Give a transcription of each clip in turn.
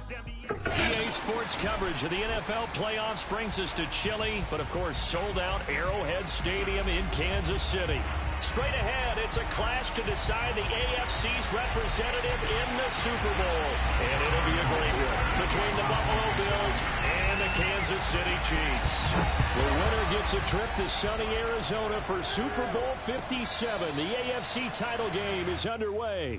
EA Sports coverage of the NFL playoffs brings us to chilly, but of course sold-out Arrowhead Stadium in Kansas City. Straight ahead, it's a clash to decide the AFC's representative in the Super Bowl. And it'll be a great one between the Buffalo Bills and the Kansas City Chiefs. The winner gets a trip to sunny Arizona for Super Bowl 57. The AFC title game is underway.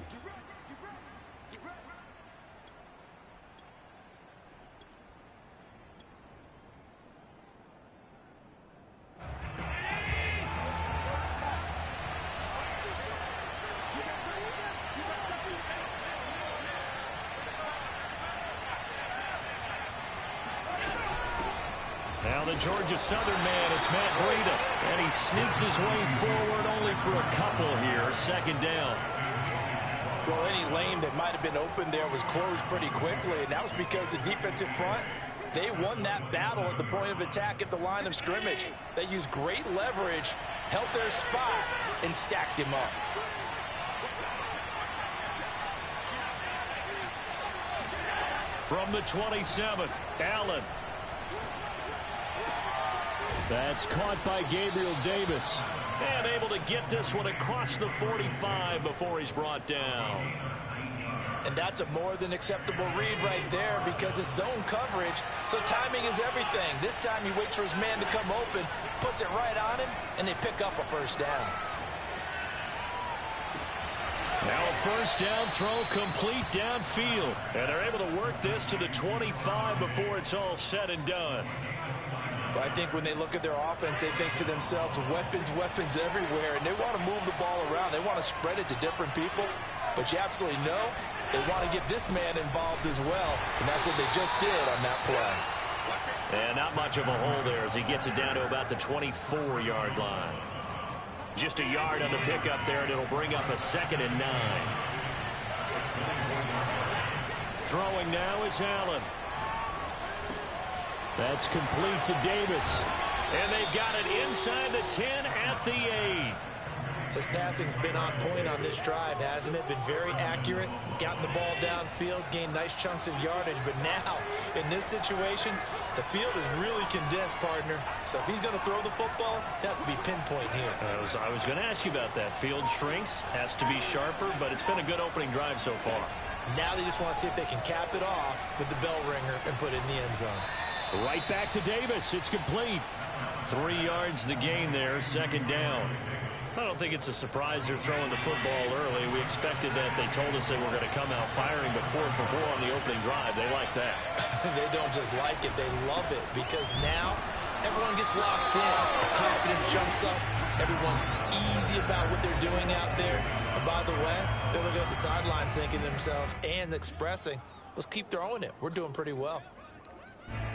Now the Georgia Southern man, it's Matt Breida. And he sneaks his way forward only for a couple here. Second down. Well, any lane that might have been open there was closed pretty quickly, and that was because the defensive front, they won that battle at the point of attack at the line of scrimmage. They used great leverage, held their spot, and stacked him up. From the 27, Allen. That's caught by Gabriel Davis. And able to get this one across the 45 before he's brought down. And that's a more than acceptable read right there because it's zone coverage, so timing is everything. This time he waits for his man to come open, puts it right on him, and they pick up a first down. Now a first down throw complete downfield. And they're able to work this to the 25 before it's all said and done. Well, I think when they look at their offense, they think to themselves, weapons, weapons everywhere, and they want to move the ball around. They want to spread it to different people, but you absolutely know they want to get this man involved as well, and that's what they just did on that play. And not much of a hole there as he gets it down to about the 24-yard line. Just a yard on the pickup there, and it'll bring up a 2nd and 9. Throwing now is Allen. That's complete to Davis. And they've got it inside the 10 at the 8. His passing's been on point on this drive, hasn't it? Been very accurate, gotten the ball downfield, gained nice chunks of yardage. But now, in this situation, the field is really condensed, partner. So if he's going to throw the football, that would be pinpoint here. I was going to ask you about that. Field shrinks, has to be sharper, but it's been a good opening drive so far. Now they just want to see if they can cap it off with the bell ringer and put it in the end zone. Right back to Davis. It's complete. 3 yards the gain there, 2nd down. I don't think it's a surprise they're throwing the football early. We expected that. They told us they were going to come out firing before for 4 on the opening drive. They like that. They don't just like it, they love it, because now everyone gets locked in. Confidence jumps up. Everyone's easy about what they're doing out there. And by the way, they're looking at the sideline thinking to themselves and expressing, let's keep throwing it. We're doing pretty well.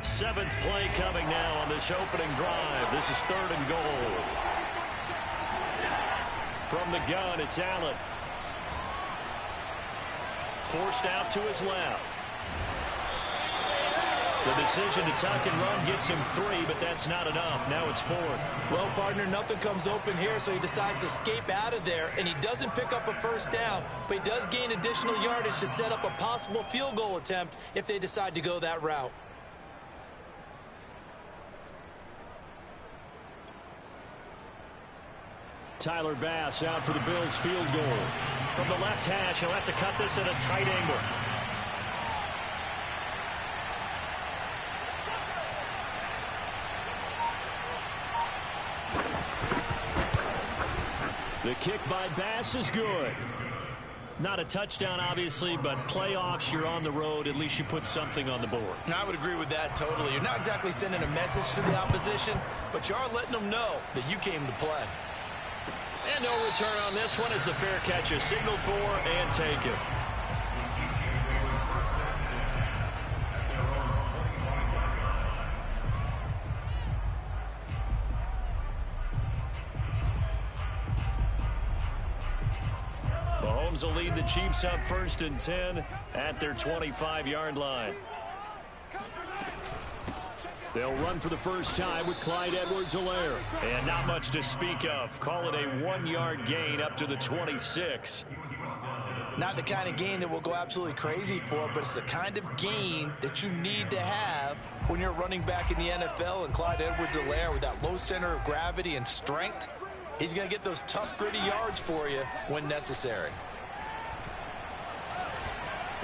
7th play coming now on this opening drive. This is 3rd and goal. From the gun, it's Allen. Forced out to his left. The decision to tuck and run gets him 3, but that's not enough. Now it's 4th. Well, partner, nothing comes open here, so he decides to escape out of there, and he doesn't pick up a first down, but he does gain additional yardage to set up a possible field goal attempt if they decide to go that route. Tyler Bass out for the Bills field goal. From the left hash, he'll have to cut this at a tight angle. The kick by Bass is good. Not a touchdown, obviously, but playoffs, you're on the road. At least you put something on the board. I would agree with that totally. You're not exactly sending a message to the opposition, but you are letting them know that you came to play. And no return on this one as the fair catch is signaled for and taken. Mahomes will lead the Chiefs up 1st and 10 at their 25-yard line. They'll run for the first time with Clyde Edwards-Helaire. And not much to speak of. Call it a 1-yard gain up to the 26. Not the kind of game that we'll go absolutely crazy for, but it's the kind of game that you need to have when you're running back in the NFL. And Clyde Edwards-Helaire, with that low center of gravity and strength, he's going to get those tough, gritty yards for you when necessary.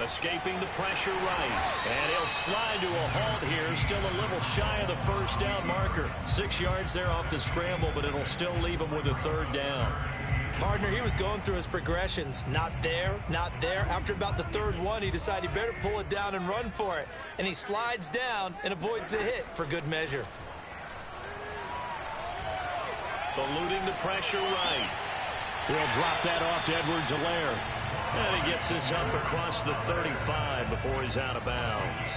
Escaping the pressure right. And he'll slide to a halt here. Still a little shy of the first down marker. 6 yards there off the scramble, but it'll still leave him with a third down. Partner, he was going through his progressions. Not there, not there. After about the third one, he decided he better pull it down and run for it. And he slides down and avoids the hit for good measure. Eluding the pressure right. He'll drop that off to Edwards-Helaire. And he gets this up across the 35 before he's out of bounds.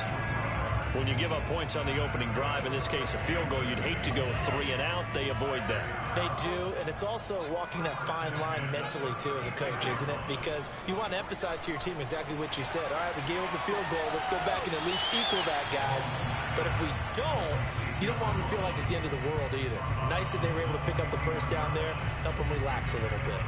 When you give up points on the opening drive, in this case a field goal, you'd hate to go 3 and out. They avoid that. They do, and it's also walking that fine line mentally, too, as a coach, isn't it? Because you want to emphasize to your team exactly what you said. All right, we gave up a field goal. Let's go back and at least equal that, guys. But if we don't, you don't want them to feel like it's the end of the world either. Nice that they were able to pick up the first down there, help them relax a little bit.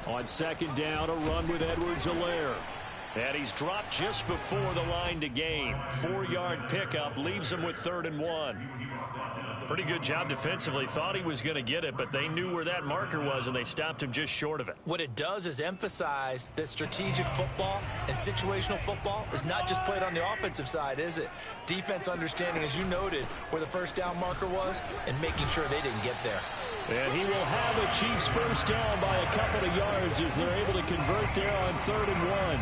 On second down, a run with Edwards-Helaire. And he's dropped just before the line to gain. 4-yard pickup leaves him with 3rd and 1. Pretty good job defensively. Thought he was going to get it, but they knew where that marker was, and they stopped him just short of it. What it does is emphasize that strategic football and situational football is not just played on the offensive side, is it? Defense understanding, as you noted, where the first down marker was and making sure they didn't get there. And he will have a Chiefs first down by a couple of yards as they're able to convert there on 3rd and 1.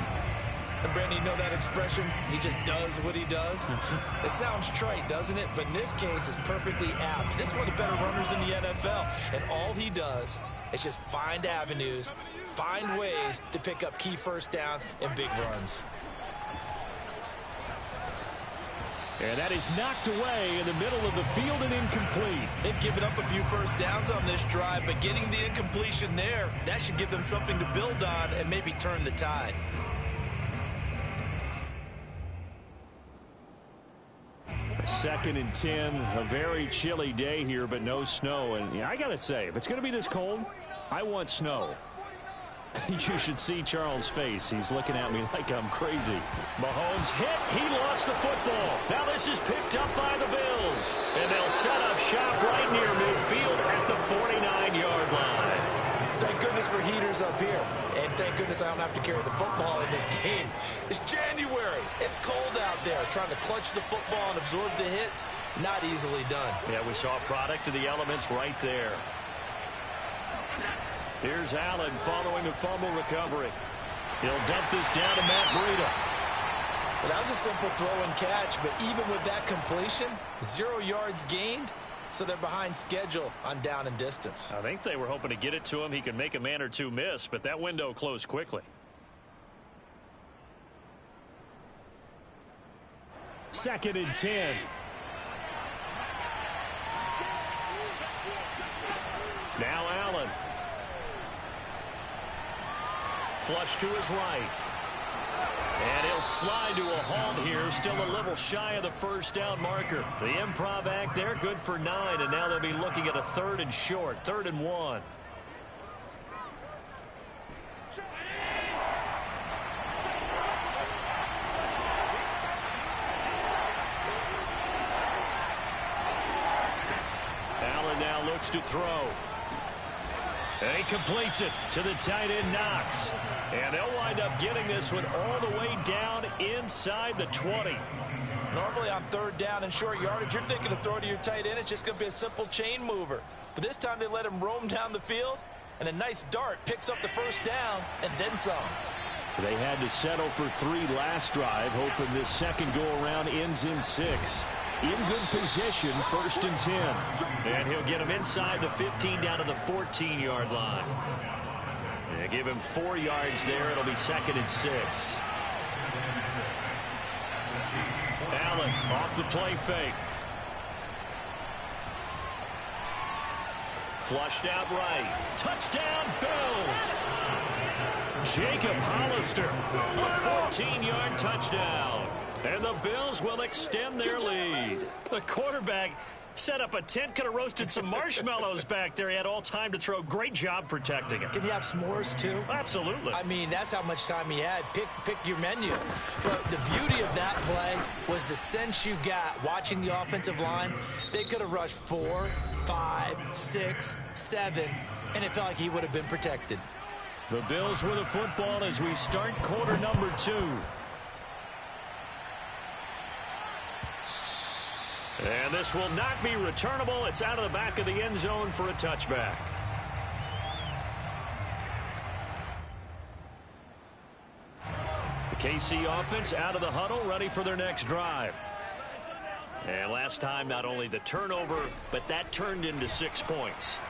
And Brandon, you know that expression? He just does what he does. It sounds trite, doesn't it? But in this case, it's perfectly apt. This is one of the better runners in the NFL. And all he does is just find avenues, find ways to pick up key first downs and big runs. And that is knocked away in the middle of the field and incomplete. They've given up a few first downs on this drive, but getting the incompletion there, that should give them something to build on and maybe turn the tide. Second and 10, a very chilly day here, but no snow. And yeah, I got to say, if it's going to be this cold, I want snow. You should see Charles' face. He's looking at me like I'm crazy. Mahomes hit. He lost the football. Now this is picked up by the Bills. And they'll set up shop right near midfield at the 49-yard line. Thank goodness for heaters up here. And thank goodness I don't have to carry the football in this game. It's January. It's cold out there. Trying to clutch the football and absorb the hits, not easily done. Yeah, we saw a product of the elements right there. Here's Allen following the fumble recovery. He'll dump this down to Matt Breida. Well, that was a simple throw and catch, but even with that completion, 0 yards gained, so they're behind schedule on down and distance. I think they were hoping to get it to him. He could make a man or two miss, but that window closed quickly. Second and 10. Now Allen. Flush to his right. And he'll slide to a halt here. Still a little shy of the first down marker. The improv act there, good for 9. And now they'll be looking at a 3rd and short. 3rd and 1. Allen now looks to throw. And he completes it to the tight end, Knox. And they'll wind up getting this one all the way down inside the 20. Normally on 3rd down and short yardage, you're thinking of throw to your tight end. It's just going to be a simple chain mover. But this time they let him roam down the field, and a nice dart picks up the first down and then some. They had to settle for 3 last drive, hoping this second go-around ends in 6. In good position, 1st and 10. And he'll get him inside the 15 down to the 14-yard line. They give him 4 yards there. It'll be 2nd and 6. Allen off the play fake. Flushed out right. Touchdown, Bills. Jacob Hollister, a 14-yard touchdown. And the Bills will extend their lead. The quarterback set up a tent, could have roasted some marshmallows back there. He had all time to throw. Great job protecting it. Did he have s'mores too? Absolutely. I mean, that's how much time he had. Pick your menu. But the beauty of that play was the sense you got watching the offensive line. They could have rushed 4, 5, 6, 7, and it felt like he would have been protected. The Bills with the football as we start quarter number 2. And this will not be returnable. It's out of the back of the end zone for a touchback. The KC offense out of the huddle, ready for their next drive. And last time, not only the turnover, but that turned into 6 points.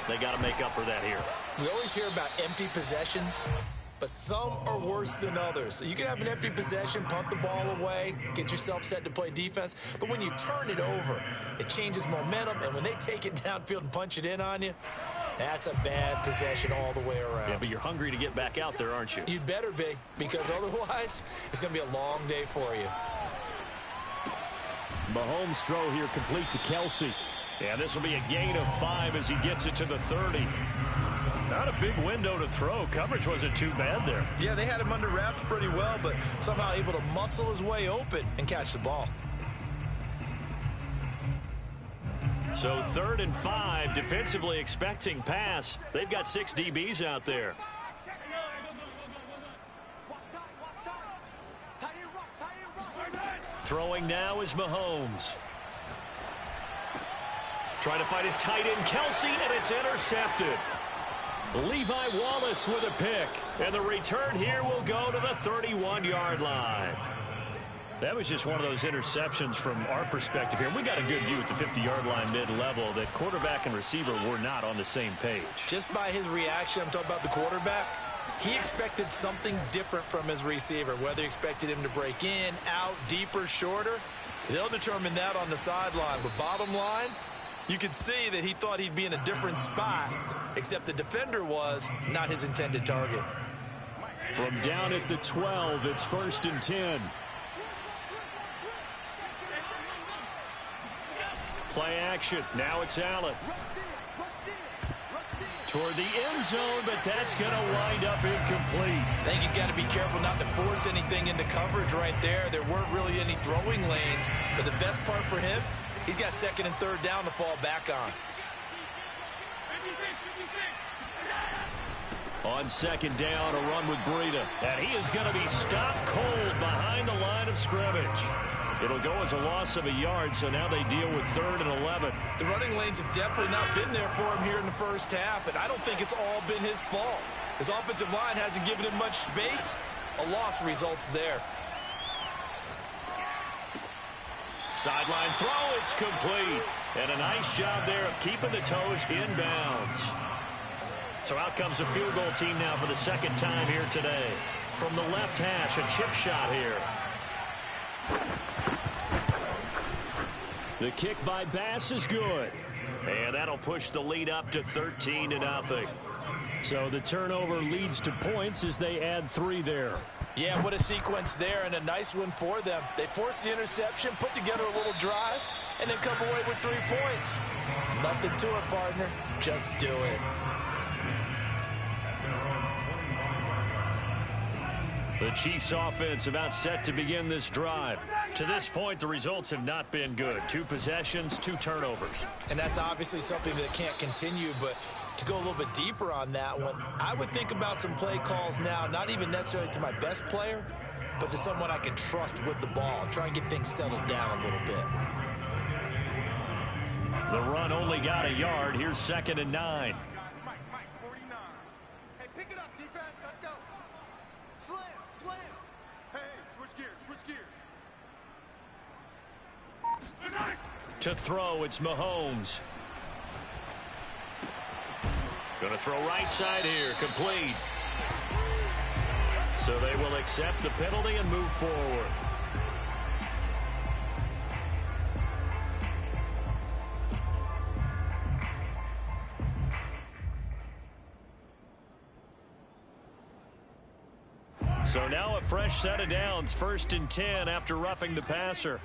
They got to make up for that here. We always hear about empty possessions, but some are worse than others. You can have an empty possession, punt the ball away, get yourself set to play defense. But when you turn it over, it changes momentum. And when they take it downfield and punch it in on you, that's a bad possession all the way around. Yeah, but you're hungry to get back out there, aren't you? You'd better be, because otherwise it's going to be a long day for you. Mahomes' throw here complete to Kelsey. And this will be a gain of 5 as he gets it to the 30. Not a big window to throw. Coverage wasn't too bad there. Yeah, they had him under wraps pretty well, but somehow able to muscle his way open and catch the ball. So 3rd and 5, defensively expecting pass. They've got 6 DBs out there. Throwing now is Mahomes. Trying to find his tight end, Kelsey, and it's intercepted. Levi Wallace with a pick. And the return here will go to the 31-yard line. That was just one of those interceptions from our perspective here. We got a good view at the 50-yard line mid-level that quarterback and receiver were not on the same page. Just by his reaction, I'm talking about the quarterback, he expected something different from his receiver. Whether he expected him to break in, out, deeper, shorter, they'll determine that on the sideline. But bottom line, you could see that he thought he'd be in a different spot, except the defender was not his intended target. From down at the 12, it's 1st and 10. Play action. Now it's Allen. Toward the end zone, but that's going to wind up incomplete. I think he's got to be careful not to force anything into coverage right there. There weren't really any throwing lanes, but the best part for him, he's got 2nd and 3rd down to fall back on. On 2nd down, a run with Breida. And he is going to be stopped cold behind the line of scrimmage. It'll go as a loss of a yard, so now they deal with 3rd and 11. The running lanes have definitely not been there for him here in the first half, and I don't think it's all been his fault. His offensive line hasn't given him much space. A loss results there. Sideline throw, it's complete. And a nice job there of keeping the toes inbounds. So out comes a field goal team now for the 2nd time here today. From the left hash, a chip shot here. The kick by Bass is good. And that'll push the lead up to 13-0. So the turnover leads to points as they add 3 there. Yeah, what a sequence there, and a nice one for them. They force the interception, put together a little drive, and then come away with 3 points. Nothing to it, partner. Just do it. The Chiefs offense about set to begin this drive. To this point, the results have not been good. 2 possessions, 2 turnovers. And that's obviously something that can't continue, but to go a little bit deeper on that one, I would think about some play calls now, not even necessarily to my best player, but to someone I can trust with the ball. Try and get things settled down a little bit. The run only got a yard. Here's 2nd and 9. Mike, 49. Hey, pick it up, defense. Let's go. Slam. Hey, switch gears. To throw, it's Mahomes. Going to throw right side here, complete. So they will accept the penalty and move forward. So now a fresh set of downs, 1st and 10 after roughing the passer.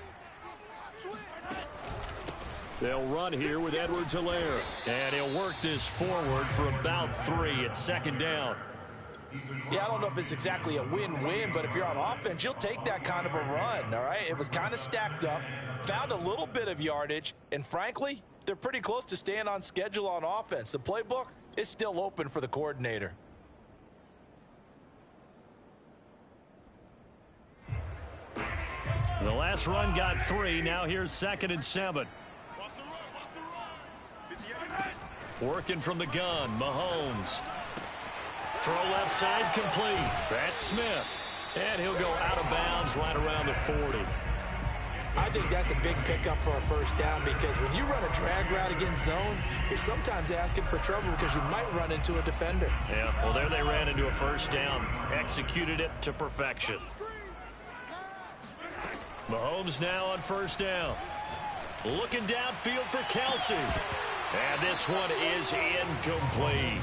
They'll run here with Edwards-Helaire. And he'll work this forward for about 3 at 2nd down. Yeah, I don't know if it's exactly a win-win, but if you're on offense, you'll take that kind of a run, all right? It was kind of stacked up, found a little bit of yardage, and frankly, they're pretty close to staying on schedule on offense. The playbook is still open for the coordinator. The last run got 3. Now here's 2nd and 7. Working from the gun, Mahomes. Throw left side complete. That's Smith. And he'll go out of bounds right around the 40. I think that's a big pickup for a 1st down because when you run a drag route against zone, you're sometimes asking for trouble because you might run into a defender. Yeah, well, there they ran into a 1st down. Executed it to perfection. Mahomes now on 1st down. Looking downfield for Kelsey. And this one is incomplete.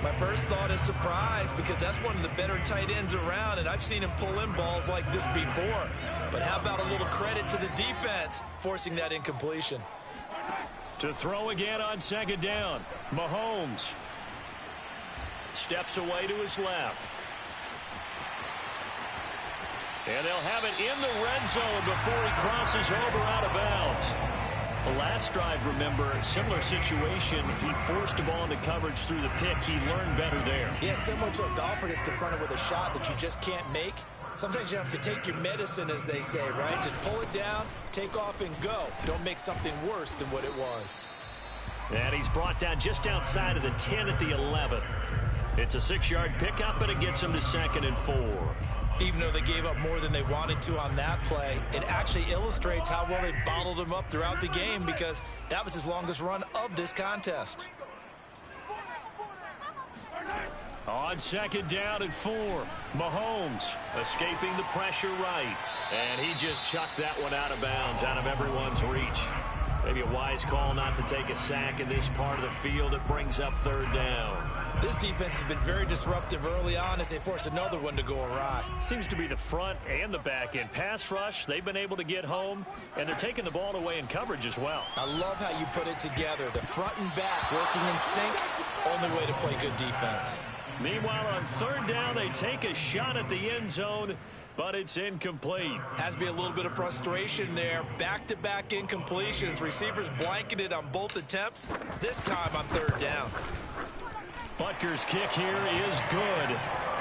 My first thought is surprise because that's one of the better tight ends around, and I've seen him pull in balls like this before. But how about a little credit to the defense forcing that incompletion? To throw again on 2nd down. Mahomes steps away to his left. And they'll have it in the red zone before he crosses over out of bounds. The last drive, remember, a similar situation. He forced the ball into coverage through the pick. He learned better there. Yeah, similar to a golfer that's confronted with a shot that you just can't make. Sometimes you have to take your medicine, as they say, right? Just pull it down, take off, and go. Don't make something worse than what it was. And he's brought down just outside of the 10 at the 11. It's a 6-yard pickup, and it gets him to 2nd and 4. Even though they gave up more than they wanted to on that play, it actually illustrates how well they bottled him up throughout the game because that was his longest run of this contest. On 2nd down and 4, Mahomes escaping the pressure right. And he just chucked that one out of bounds, out of everyone's reach. Maybe a wise call not to take a sack in this part of the field. It brings up 3rd down. This defense has been very disruptive early on as they force another one to go awry. Seems to be the front and the back end. Pass rush, they've been able to get home, and they're taking the ball away in coverage as well. I love how you put it together. The front and back working in sync, only way to play good defense. Meanwhile, on 3rd down, they take a shot at the end zone, but it's incomplete. Has to be a little bit of frustration there. Back-to-back incompletions. Receivers blanketed on both attempts, this time on 3rd down. Butker's kick here is good.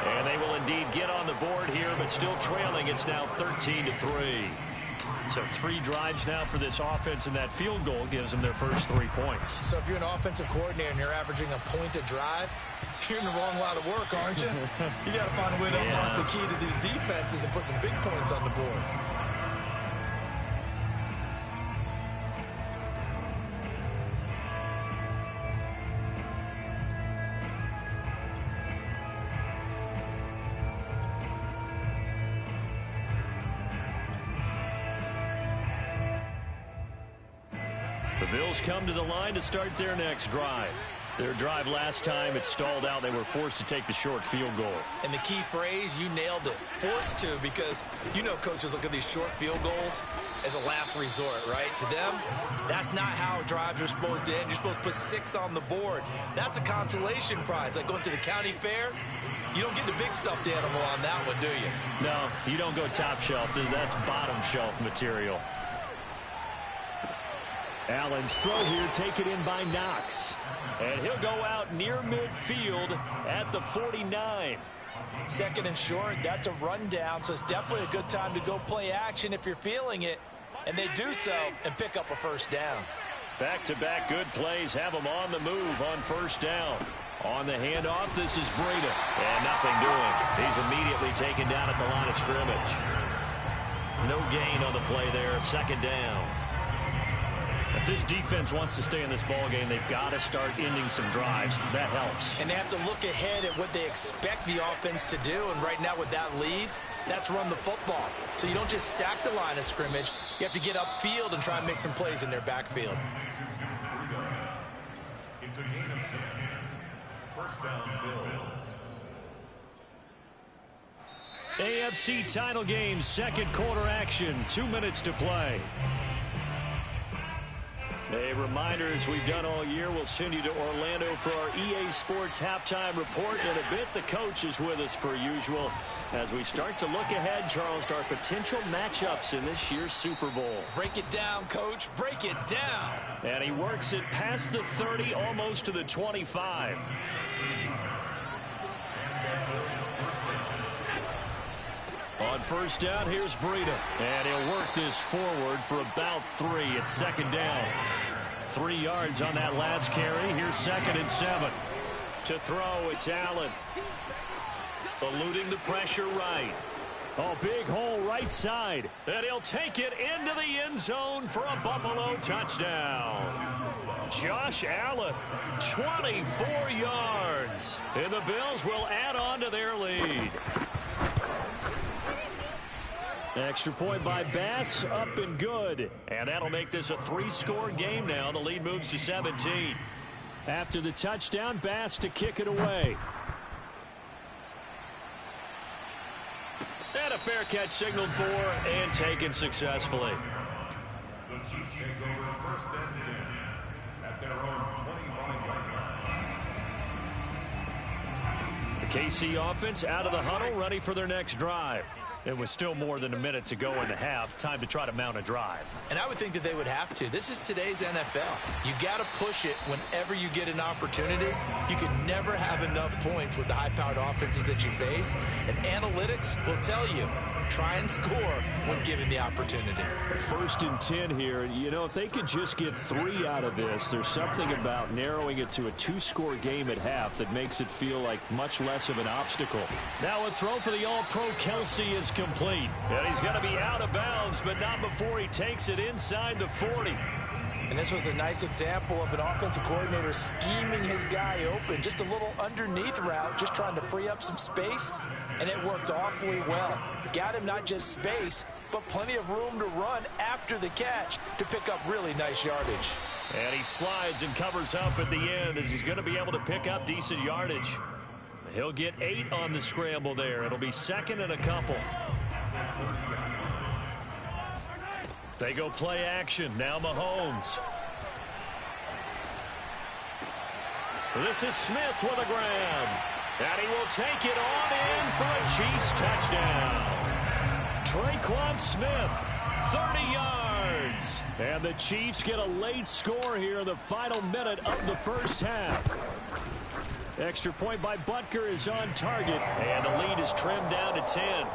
And they will indeed get on the board here, but still trailing. It's now 13-3. So 3 drives now for this offense, and that field goal gives them their first 3 points. So if you're an offensive coordinator and you're averaging a point a drive, you're in the wrong line of work, aren't you? You got to find a way to unlock the key to these defenses and put some big points on the board. The Bills come to the line to start their next drive. Their drive last time, it stalled out. They were forced to take the short field goal. And the key phrase, you nailed it. Forced to, because you know coaches look at these short field goals as a last resort, right? To them, that's not how drives are supposed to end. You're supposed to put 6 on the board. That's a consolation prize. Like going to the county fair, you don't get the big stuffed animal on that one, do you? No, you don't go top shelf. That's bottom shelf material. Allen's throw here taken in by Knox. And he'll go out near midfield at the 49. 2nd and short, that's a rundown, so it's definitely a good time to go play action if you're feeling it. And they do so and pick up a 1st down. Back-to-back good plays have them on the move on 1st down. On the handoff, this is Breida. And nothing doing. He's immediately taken down at the line of scrimmage. No gain on the play there, 2nd down. If this defense wants to stay in this ballgame, they've got to start ending some drives. That helps. And they have to look ahead at what they expect the offense to do. And right now with that lead, that's run the football. So you don't just stack the line of scrimmage. You have to get upfield and try and make some plays in their backfield. It's a gain of 10. 1st down, Bills. AFC title game, second quarter action, 2 minutes to play. A reminder, as we've done all year, we'll send you to Orlando for our EA Sports halftime report. In a bit, the coach is with us per usual as we start to look ahead, Charles, to our potential matchups in this year's Super Bowl. Break it down, Coach. Break it down. And he works it past the 30, almost to the 25. On first down, here's Breida. And he'll work this forward for about 3 at second down. 3 yards on that last carry. Here's 2nd and 7. To throw, it's Allen. Eluding the pressure right. Oh, big hole right side. And he'll take it into the end zone for a Buffalo touchdown. Josh Allen, 24 yards. And the Bills will add on to their lead. Extra point by Bass, up and good. And that'll make this a 3-score game now. The lead moves to 17. After the touchdown, Bass to kick it away. And a fair catch signaled for and taken successfully. The Chiefs take over 1st and 10 at their own 25-yard line. The KC offense out of the huddle, ready for their next drive. It was still more than a minute to go in the half. Time to try to mount a drive. And I would think that they would have to. This is today's NFL. You got to push it whenever you get an opportunity. You can never have enough points with the high-powered offenses that you face. And analytics will tell you, try and score when given the opportunity. 1st and 10 here. You know, if they could just get 3 out of this, there's something about narrowing it to a 2-score game at half that makes it feel like much less of an obstacle. Now a throw for the All-Pro Kelsey is complete. And he's going to be out of bounds, but not before he takes it inside the 40. And this was a nice example of an offensive coordinator scheming his guy open. Just a little underneath route, just trying to free up some space. And it worked awfully well. Got him not just space, but plenty of room to run after the catch to pick up really nice yardage. And he slides and covers up at the end as he's going to be able to pick up decent yardage. He'll get 8 on the scramble there. It'll be 2nd and a couple. They go play action. Now Mahomes. This is Smith with a grab. And he will take it on in for a Chiefs touchdown. Traquan Smith, 30 yards. And the Chiefs get a late score here in the final minute of the first half. Extra point by Butker is on target. And the lead is trimmed down to 10.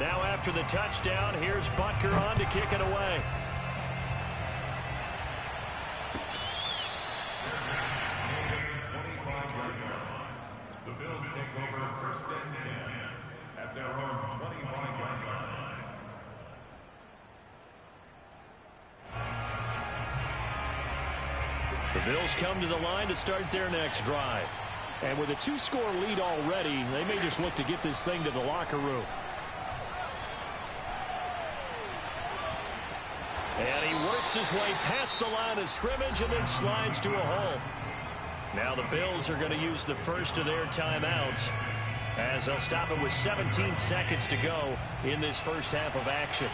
Now after the touchdown, here's Butker on to kick it away. The Bills take over 1st and 10 at their own 25-yard line. The Bills come to the line to start their next drive. And with a 2-score lead already, they may just look to get this thing to the locker room. And he works his way past the line of scrimmage and then slides to a hole. Now the Bills are going to use the first of their timeouts as they'll stop it with 17 seconds to go in this first half of action.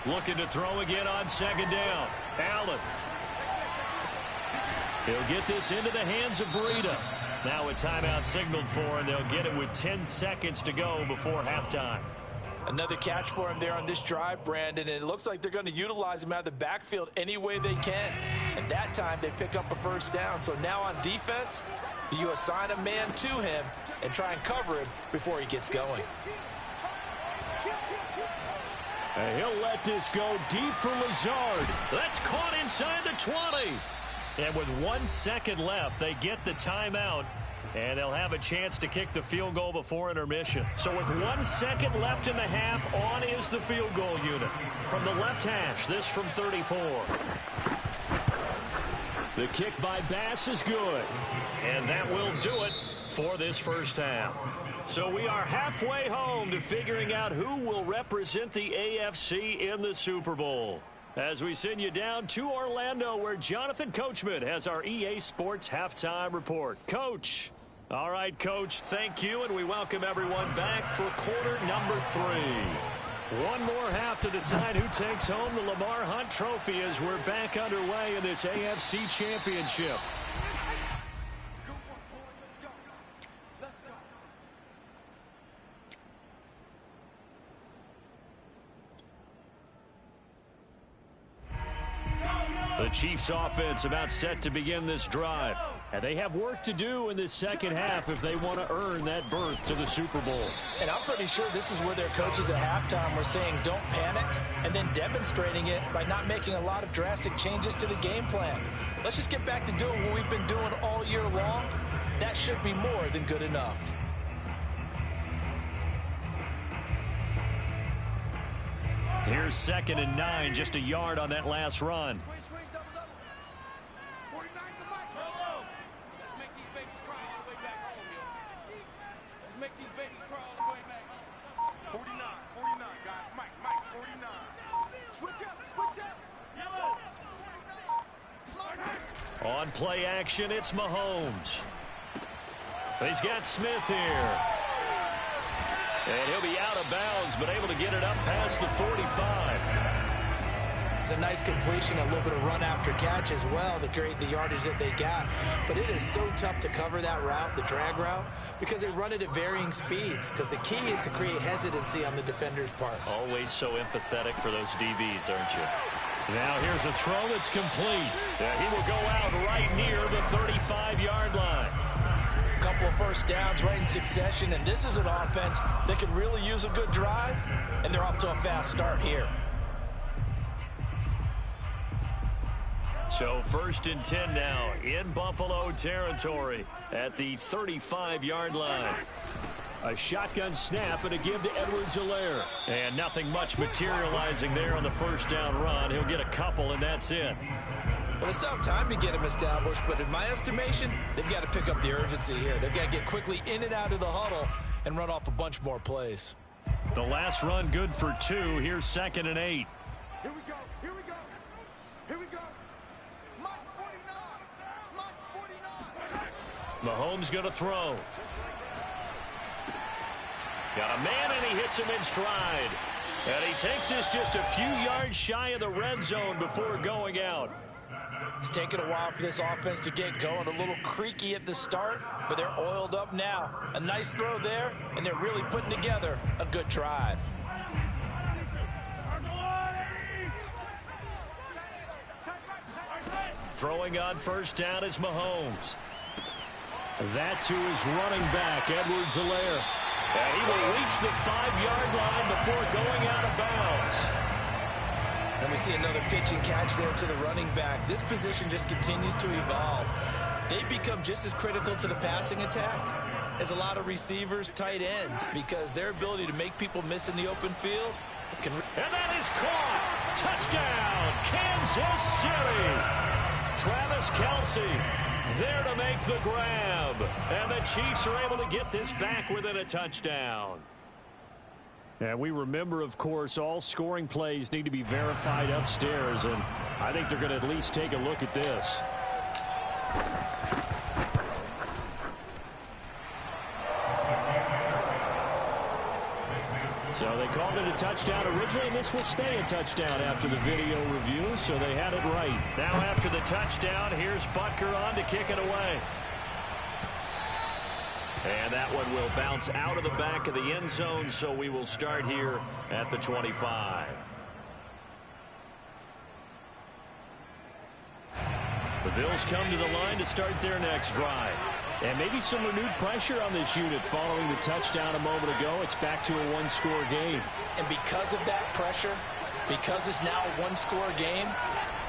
Looking to throw again on 2nd down. Allen. He'll get this into the hands of Breida. Now a timeout signaled for, and they'll get it with 10 seconds to go before halftime. Another catch for him there on this drive, Brandon, and it looks like they're going to utilize him out of the backfield any way they can. And that time they pick up a 1st down. So now on defense, you assign a man to him and try and cover him before he gets going. And he'll let this go deep for Lazard. That's caught inside the 20. And with 1 second left, they get the timeout. And they'll have a chance to kick the field goal before intermission. So with 1 second left in the half, on is the field goal unit. From the left hash, this from 34. The kick by Bass is good. And that will do it for this first half. So we are halfway home to figuring out who will represent the AFC in the Super Bowl. As we send you down to Orlando, where Jonathan Coachman has our EA Sports Halftime Report. Coach. All right, Coach, thank you, and we welcome everyone back for quarter number 3. One more half to decide who takes home the Lamar Hunt Trophy as we're back underway in this AFC Championship. The Chiefs offense about set to begin this drive. And they have work to do in this second half if they want to earn that berth to the Super Bowl. And I'm pretty sure this is where their coaches at halftime were saying don't panic, and then demonstrating it by not making a lot of drastic changes to the game plan. Let's just get back to doing what we've been doing all year long. That should be more than good enough. Here's 2nd and 9, just a yard on that last run. Squeeze, double, double. 49's the mic. Let's make these babies cry all the way back home, yo. Let's make these babies cry all the way back home. 49, guys. Mike, 49. Switch up. Yellow. On play action, it's Mahomes. He's got Smith here. And he'll be out of bounds, but able to get it up past the 45. It's a nice completion, a little bit of run after catch as well to create the yardage that they got. But it is so tough to cover that route, the drag route, because they run it at varying speeds. Because the key is to create hesitancy on the defender's part. Always so empathetic for those DBs, aren't you? Now here's a throw that's complete. He will go out right near the 35-yard line. Couple of first downs right in succession, and this is an offense that could really use a good drive, and they're off to a fast start here. So 1st and 10 now in Buffalo territory at the 35-yard line. A shotgun snap and a give to Edwards-Helaire. And nothing much materializing there on the first down run. He'll get a couple, and that's it. Well, they still have time to get him established, but in my estimation, they've got to pick up the urgency here. They've got to get quickly in and out of the huddle and run off a bunch more plays. The last run good for 2. Here's 2nd and 8. Here we go. Mike's 49. Mahomes going to throw. Got a man, and he hits him in stride. And he takes this just a few yards shy of the red zone before going out. It's taken a while for this offense to get going. A little creaky at the start, but they're oiled up now. A nice throw there, and they're really putting together a good drive. Throwing on first down is Mahomes. That to his running back, Edwards-Helaire. And he will reach the 5-yard line before going out of bounds. And we see another pitch and catch there to the running back. This position just continues to evolve. They become just as critical to the passing attack as a lot of receivers, tight ends, because their ability to make people miss in the open field can... And that is caught. Touchdown, Kansas City. Travis Kelce there to make the grab. And the Chiefs are able to get this back within a touchdown. And we remember, of course, all scoring plays need to be verified upstairs, and I think they're going to at least take a look at this. So they called it a touchdown originally, and this will stay a touchdown after the video review, so they had it right. Now after the touchdown, here's Butker on to kick it away. And that one will bounce out of the back of the end zone, so we will start here at the 25. The Bills come to the line to start their next drive. And maybe some renewed pressure on this unit following the touchdown a moment ago. It's back to a one-score game. And because of that pressure, because it's now a one-score game,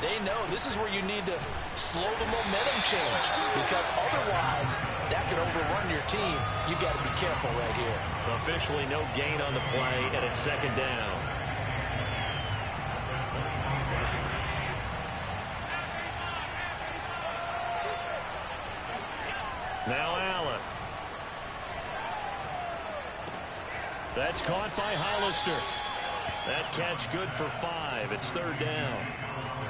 they know this is where you need to slow the momentum change, because otherwise that could overrun your team. You've got to be careful right here. Officially no gain on the play, and it's 2nd down. Now Allen. That's caught by Hollister. That catch good for 5. It's third down.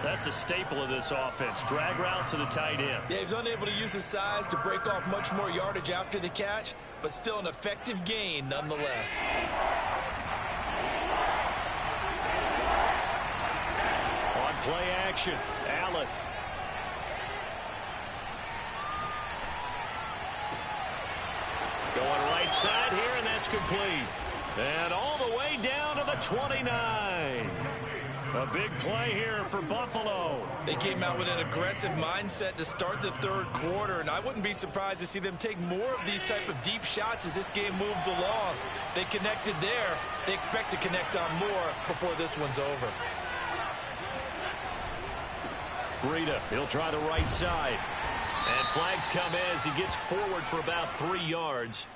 That's a staple of this offense. Drag route to the tight end. Yeah, he's unable to use his size to break off much more yardage after the catch, but still an effective gain nonetheless. On play action, Allen. Going right side here, and that's complete. And all the way down to the 29. A big play here for Buffalo. They came out with an aggressive mindset to start the third quarter, and I wouldn't be surprised to see them take more of these type of deep shots as this game moves along. They connected there. They expect to connect on more before this one's over. Breida, he'll try the right side. And flags come as he gets forward for about 3 yards.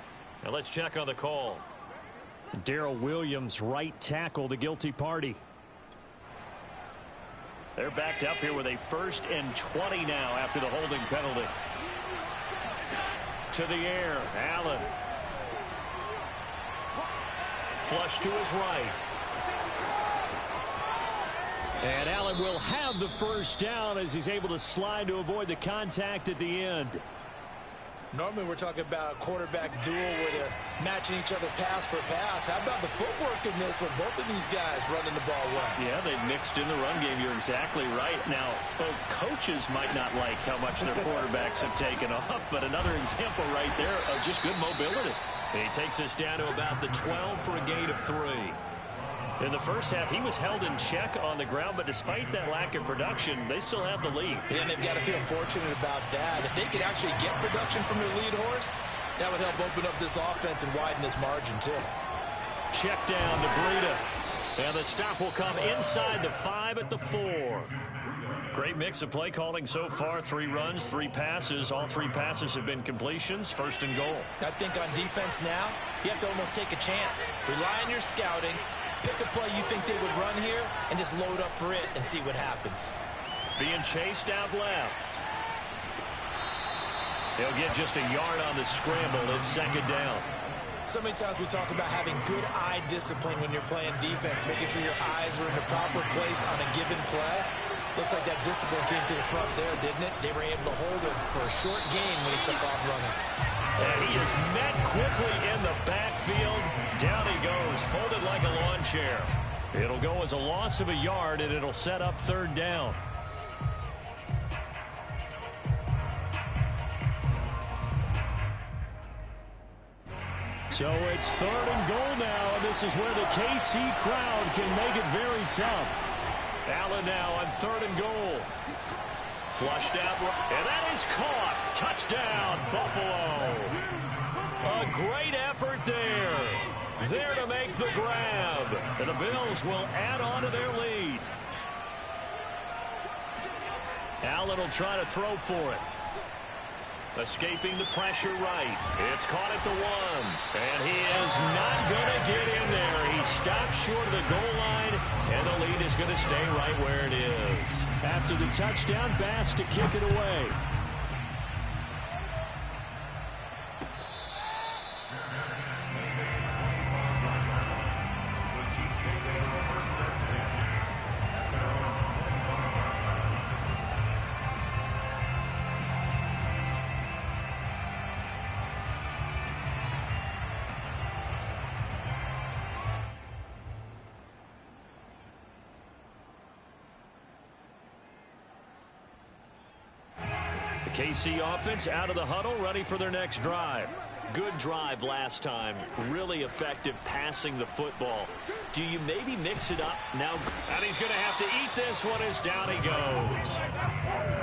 Now let's check on the call. Darrell Williams, right tackle, the guilty party. They're backed up here with a 1st and 20 now after the holding penalty. To the air, Allen. Flush to his right. And Allen will have the first down as he's able to slide to avoid the contact at the end. Normally we're talking about a quarterback duel where they're matching each other pass for pass. How about the footwork in this with both of these guys running the ball well? Yeah, they've mixed in the run game. You're exactly right. Now, both coaches might not like how much their quarterbacks have taken off, but another example right there of just good mobility. He takes us down to about the 12 for a gain of 3. In the first half, he was held in check on the ground, but despite that lack of production, they still have the lead. And they've got to feel fortunate about that. If they could actually get production from their lead horse, that would help open up this offense and widen this margin, too. Check down to Breida. And the stop will come inside the 5 at the 4. Great mix of play calling so far. 3 runs, 3 passes. All 3 passes have been completions. 1st and goal. I think on defense now, you have to almost take a chance. Rely on your scouting. Pick a play you think they would run here and just load up for it and see what happens. Being chased out left. He'll get just a yard on the scramble. It's 2nd down. So many times we talk about having good eye discipline when you're playing defense, making sure your eyes are in the proper place on a given play. Looks like that discipline came to the front there, didn't it? They were able to hold him for a short gain when he took off running. And he is met quickly in the backfield. Down he goes, folded like a lawn chair. It'll go as a loss of a yard, and it'll set up 3rd down. So it's 3rd and goal now, and this is where the KC crowd can make it very tough. Allen now on 3rd and goal. Flushed out, and that is caught. Touchdown, Buffalo. A great effort there. There to make the grab. And the Bills will add on to their lead. Allen will try to throw for it. Escaping the pressure right. It's caught at the 1. And he is not going to get in there. He stops short of the goal line, and the lead is going to stay right where it is. After the touchdown, Bass to kick it away. KC offense out of the huddle, ready for their next drive. Good drive last time. Really effective passing the football. Do you maybe mix it up now? And he's going to have to eat this one as down he goes.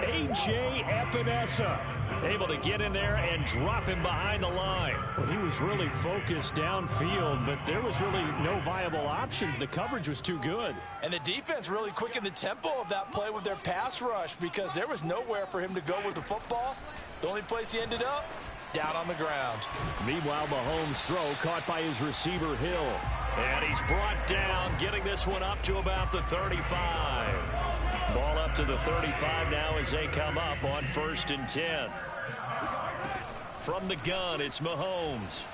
A.J. Epinesa able to get in there and drop him behind the line. Well, he was really focused downfield, but there was really no viable options. The coverage was too good. And the defense really quickened the tempo of that play with their pass rush because there was nowhere for him to go with the football. The only place he ended up, down on the ground. Meanwhile, Mahomes' throw caught by his receiver, Hill. And he's brought down, getting this one up to about the 35. Ball up to the 35 now as they come up on 1st and 10. From the gun, it's Mahomes.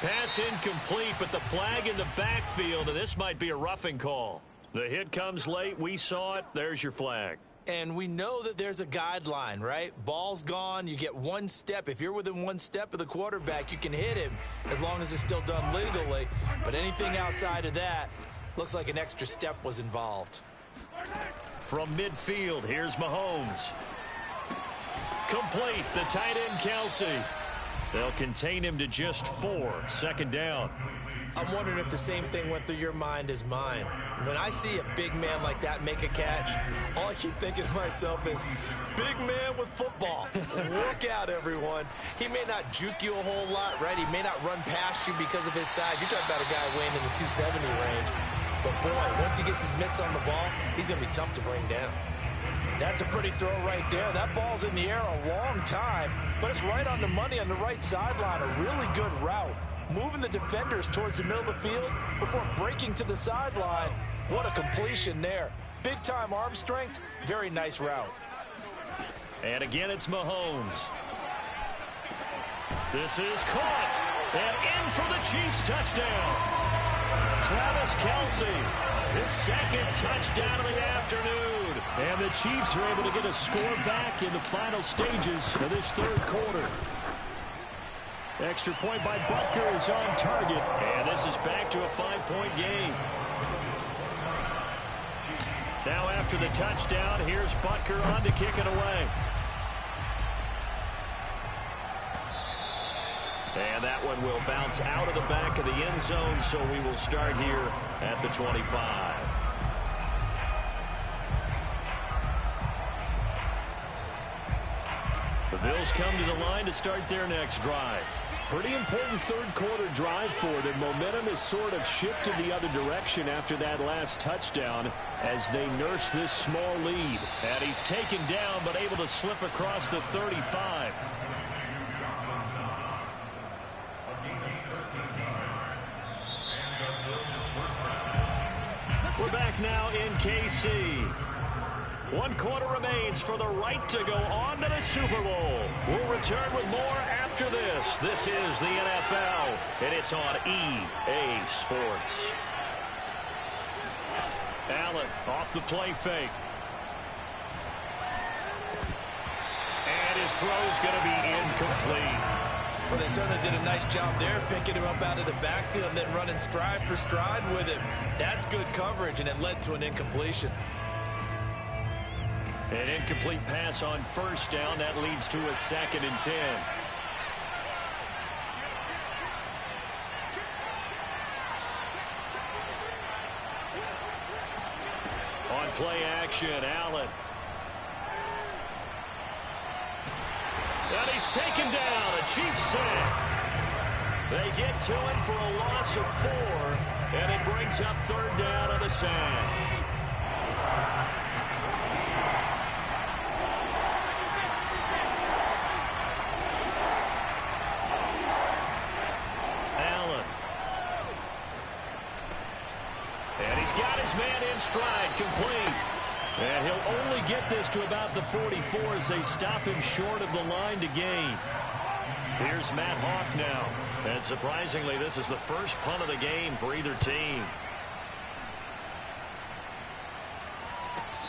Pass incomplete, but the flag in the backfield, and this might be a roughing call. The hit comes late. We saw it. There's your flag. And we know that there's a guideline, right? Ball's gone. You get one step. If you're within one step of the quarterback, you can hit him as long as it's still done legally. But anything outside of that, looks like an extra step was involved. From midfield, here's Mahomes. Complete, the tight end Kelsey. They'll contain him to just 4. Second down. I'm wondering if the same thing went through your mind as mine. When I see a big man like that make a catch, all I keep thinking to myself is, big man with football. Look out, everyone. He may not juke you a whole lot, right? He may not run past you because of his size. You're talking about a guy weighing in the 270 range. But, boy, once he gets his mitts on the ball, he's going to be tough to bring down. That's a pretty throw right there. That ball's in the air a long time, but it's right on the money on the right sideline. A really good route. Moving the defenders towards the middle of the field before breaking to the sideline. What a completion there. Big-time arm strength. Very nice route. And again, it's Mahomes. This is caught. And in for the Chiefs touchdown. Travis Kelce, his second touchdown of the afternoon. And the Chiefs are able to get a score back in the final stages of this third quarter. Extra point by Butker is on target. And this is back to a 5-point game. Now after the touchdown, here's Butker on to kick it away. And that one will bounce out of the back of the end zone, so we will start here at the 25. The Bills come to the line to start their next drive. Pretty important third quarter drive for them. Momentum is sort of shifted the other direction after that last touchdown as they nurse this small lead. And he's taken down but able to slip across the 35. We're back now in KC. 1 quarter remains for the right to go on to the Super Bowl. We'll return with more after this. This is the NFL, and it's on EA Sports. Allen off the play fake. And his throw's going to be incomplete. Well, they certainly did a nice job there, picking him up out of the backfield and then running stride for stride with him. That's good coverage, and it led to an incompletion. An incomplete pass on first down. That leads to a 2nd and 10. On play action, Allen. And he's taken down. A Chiefs sack. They get to him for a loss of 4, and it brings up 3rd down on the sack. Got his man in stride, complete. And he'll only get this to about the 44 as they stop him short of the line to gain. Here's Matt Hawk now. And surprisingly, this is the first punt of the game for either team.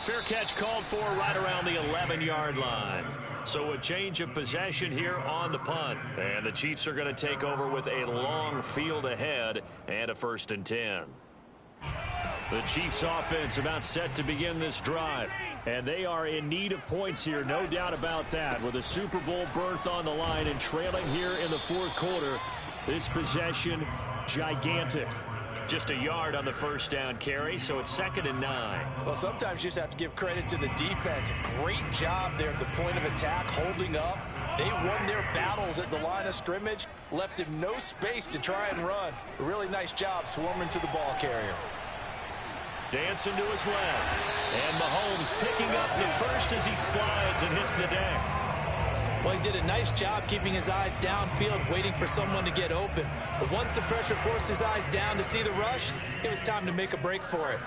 Fair catch called for right around the 11-yard line. So a change of possession here on the punt. And the Chiefs are going to take over with a long field ahead and a 1st and 10. The Chiefs offense about set to begin this drive. And they are in need of points here, no doubt about that. With a Super Bowl berth on the line and trailing here in the 4th quarter, this possession, gigantic. Just a yard on the first down carry, so it's 2nd and 9. Well, sometimes you just have to give credit to the defense. Great job there at the point of attack, holding up. They won their battles at the line of scrimmage, left him no space to try and run. A really nice job swarming to the ball carrier. Dancing to his left. And Mahomes picking up the first as he slides and hits the deck. Well, he did a nice job keeping his eyes downfield, waiting for someone to get open. But once the pressure forced his eyes down to see the rush, it was time to make a break for it.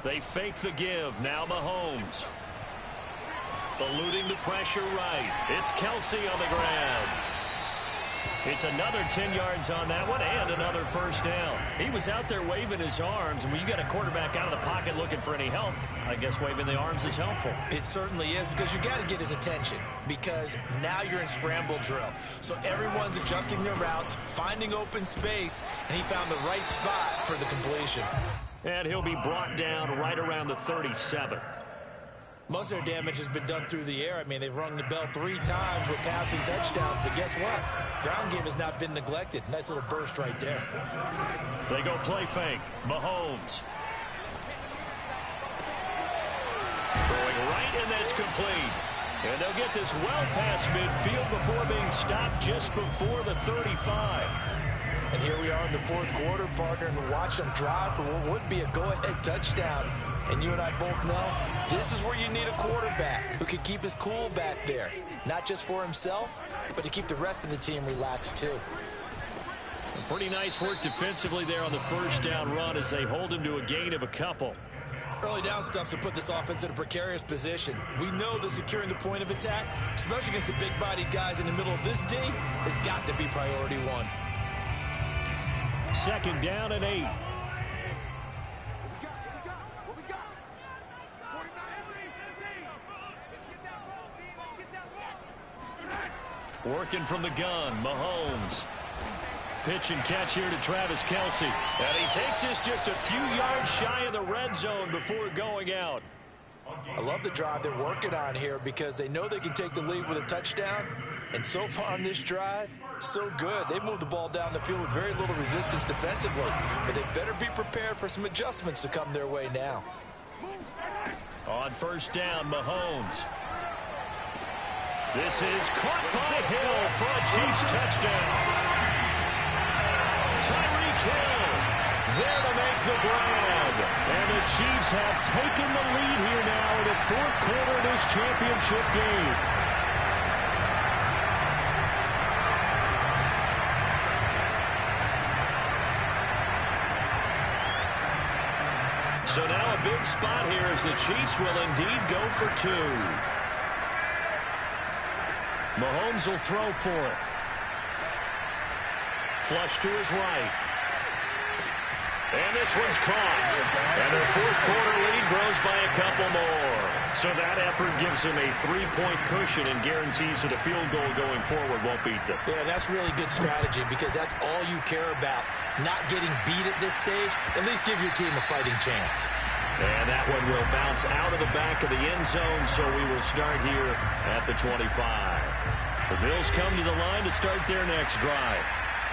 They fake the give. Now Mahomes. Eluding the pressure right. It's Kelsey on the ground. It's another 10 yards on that one and another first down. He was out there waving his arms, and when you got a quarterback out of the pocket looking for any help, I guess waving the arms is helpful. It certainly is, because you got to get his attention, because now you're in scramble drill. So everyone's adjusting their routes, finding open space, and he found the right spot for the completion. And he'll be brought down right around the 37. Most of their damage has been done through the air. I mean, they've rung the bell 3 times with passing touchdowns, but guess what? Ground game has not been neglected. Nice little burst right there. They go play fake. Mahomes. Throwing right, and that's complete. And they'll get this well past midfield before being stopped just before the 35. And here we are in the fourth quarter, partner, and watch them drive for what would be a go-ahead touchdown. And you and I both know this is where you need a quarterback who can keep his cool back there. Not just for himself, but to keep the rest of the team relaxed too. Pretty nice work defensively there on the first down run as they hold him to a gain of a couple. Early down stuff to put this offense in a precarious position. We know that securing the point of attack, especially against the big-bodied guys in the middle of this D, has got to be priority 1. Second down and 8. Working from the gun, Mahomes. Pitch and catch here to Travis Kelce. And he takes this just a few yards shy of the red zone before going out. I love the drive they're working on here because they know they can take the lead with a touchdown. And so far on this drive, so good. They've moved the ball down the field with very little resistance defensively. But they better be prepared for some adjustments to come their way now. On first down, Mahomes. This is caught by Hill for a Chiefs touchdown. Tyreek Hill there to make the grab. And the Chiefs have taken the lead here now in the fourth quarter of this championship game. So now a big spot here as the Chiefs will indeed go for 2. Mahomes will throw for it. Flush to his right. And this one's caught. And their fourth quarter lead grows by a couple more. So that effort gives them a 3-point cushion and guarantees that a field goal going forward won't beat them. Yeah, that's really good strategy because that's all you care about. Not getting beat at this stage. At least give your team a fighting chance. And that one will bounce out of the back of the end zone, so we will start here at the 25. The Bills come to the line to start their next drive.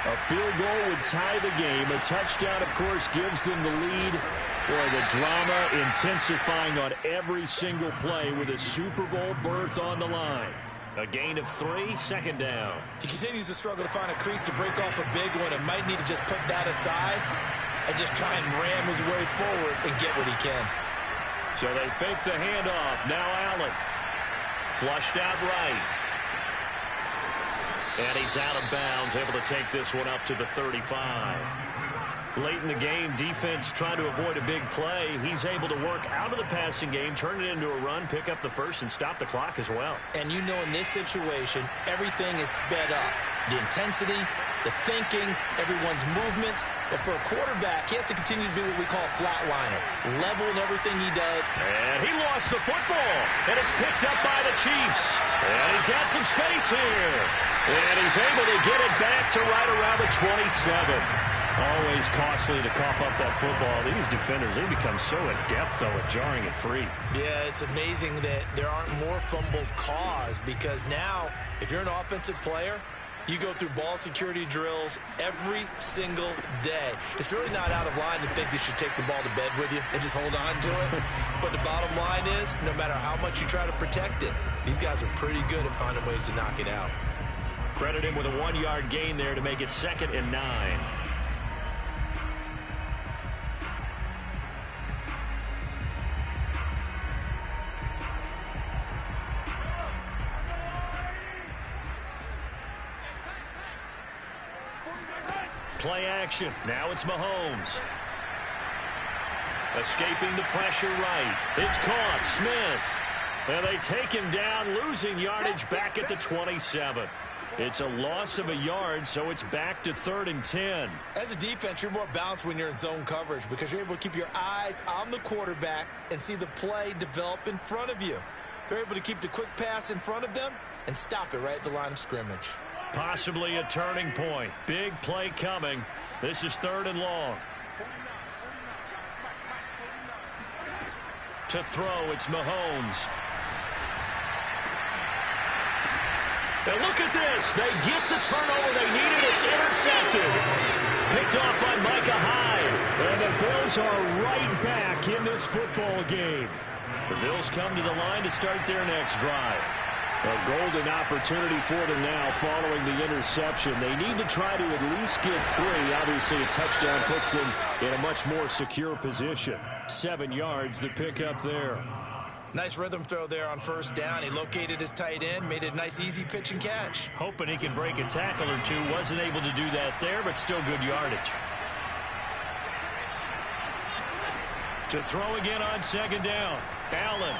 A field goal would tie the game. A touchdown, of course, gives them the lead. Boy, the drama intensifying on every single play with a Super Bowl berth on the line. A gain of 3, second down. He continues to struggle to find a crease to break off a big one and might need to just put that aside and just try and ram his way forward and get what he can. So they fake the handoff. Now Allen. Flushed out right. And he's out of bounds, able to take this one up to the 35. Late in the game, defense trying to avoid a big play. He's able to work out of the passing game, turn it into a run, pick up the first, and stop the clock as well. And you know in this situation, everything is sped up. The intensity, the thinking, everyone's movements. But for a quarterback, he has to continue to do what we call flatliner. Level in everything he does. And he lost the football. And it's picked up by the Chiefs. And he's got some space here. And he's able to get it back to right around the 27. Always costly to cough up that football. These defenders, they become so adept, though, at jarring it free. Yeah, it's amazing that there aren't more fumbles caused because now, if you're an offensive player, you go through ball security drills every single day. It's really not out of line to think you should take the ball to bed with you and just hold on to it. But the bottom line is, no matter how much you try to protect it, these guys are pretty good at finding ways to knock it out. Credit him with a 1-yard gain there to make it 2nd and 9. Play action. Now it's Mahomes. Escaping the pressure right. It's caught. Smith. And they take him down, losing yardage back at the 27. It's a loss of a yard, so it's back to 3rd and 10. As a defense, you're more balanced when you're in zone coverage because you're able to keep your eyes on the quarterback and see the play develop in front of you. They're able to keep the quick pass in front of them and stop it right at the line of scrimmage. Possibly a turning point. Big play coming. This is 3rd and long. To throw, it's Mahomes. And look at this. They get the turnover they needed. It's intercepted. Picked off by Micah Hyde. And the Bills are right back in this football game. The Bills come to the line to start their next drive. A golden opportunity for them now following the interception. They need to try to at least get 3. Obviously, a touchdown puts them in a much more secure position. 7 yards, the pickup there. Nice rhythm throw there on 1st down. He located his tight end, made it a nice easy pitch and catch. Hoping he can break a tackle or two. Wasn't able to do that there, but still good yardage. To throw again on 2nd down. Allen.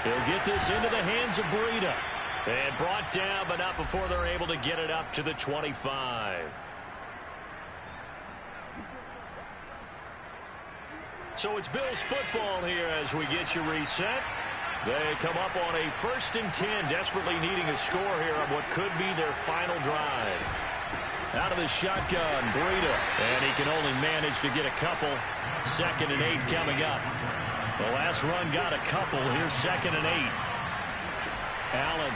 He'll get this into the hands of Breida. And brought down, but not before they're able to get it up to the 25. So it's Bills football here as we get you reset. They come up on a 1st and 10, desperately needing a score here on what could be their final drive. Out of the shotgun, Breida. And he can only manage to get a couple. 2nd and 8 coming up. The last run got a couple. Here's 2nd and 8. Allen.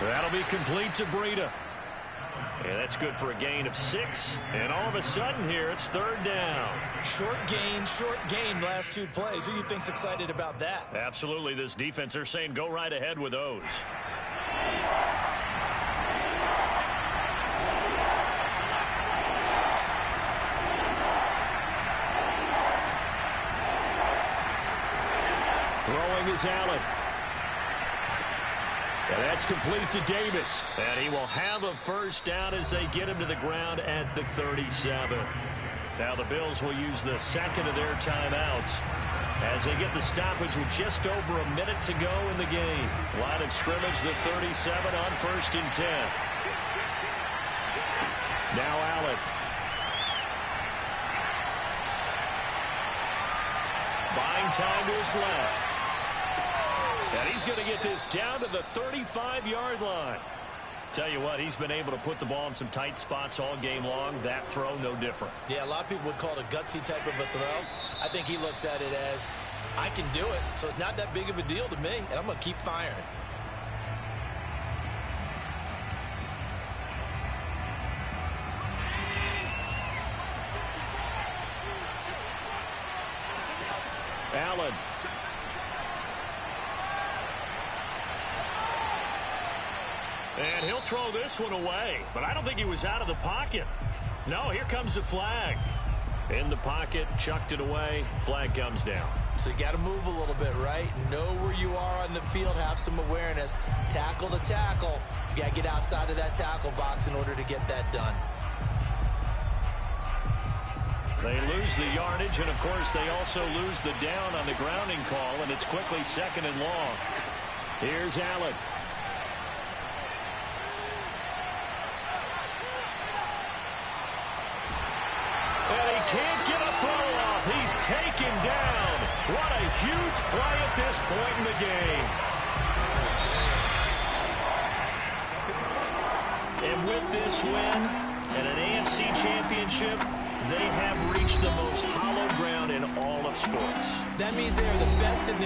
That'll be complete to Breida. Yeah, that's good for a gain of 6. And all of a sudden here, it's 3rd down. Short gain last 2 plays. Who do you think's excited about that? Absolutely. This defense, they're saying go right ahead with those. Throwing is Allen. And that's complete to Davis. And he will have a 1st down as they get him to the ground at the 37. Now the Bills will use the 2nd of their timeouts as they get the stoppage with just over a minute to go in the game. Line of scrimmage, the 37 on 1st and 10. Now Allen. Buying time to his left. And he's going to get this down to the 35-yard line. Tell you what, he's been able to put the ball in some tight spots all game long. That throw, no different. Yeah, a lot of people would call it a gutsy type of a throw. I think he looks at it as, I can do it, so it's not that big of a deal to me, and I'm going to keep firing. Allen. And he'll throw this one away. But I don't think he was out of the pocket. No, here comes the flag. In the pocket, chucked it away. Flag comes down. So you got to move a little bit, right? Know where you are on the field. Have some awareness. Tackle to tackle. You got to get outside of that tackle box in order to get that done. They lose the yardage, and, of course, they also lose the down on the grounding call, and it's quickly 2nd and long. Here's Allen. And he can't get a throw off. He's taken down. What a huge play at this point in the game. And with this win and an AFC championship, they have reached the most hallowed ground in all of sports. That means they are the best in their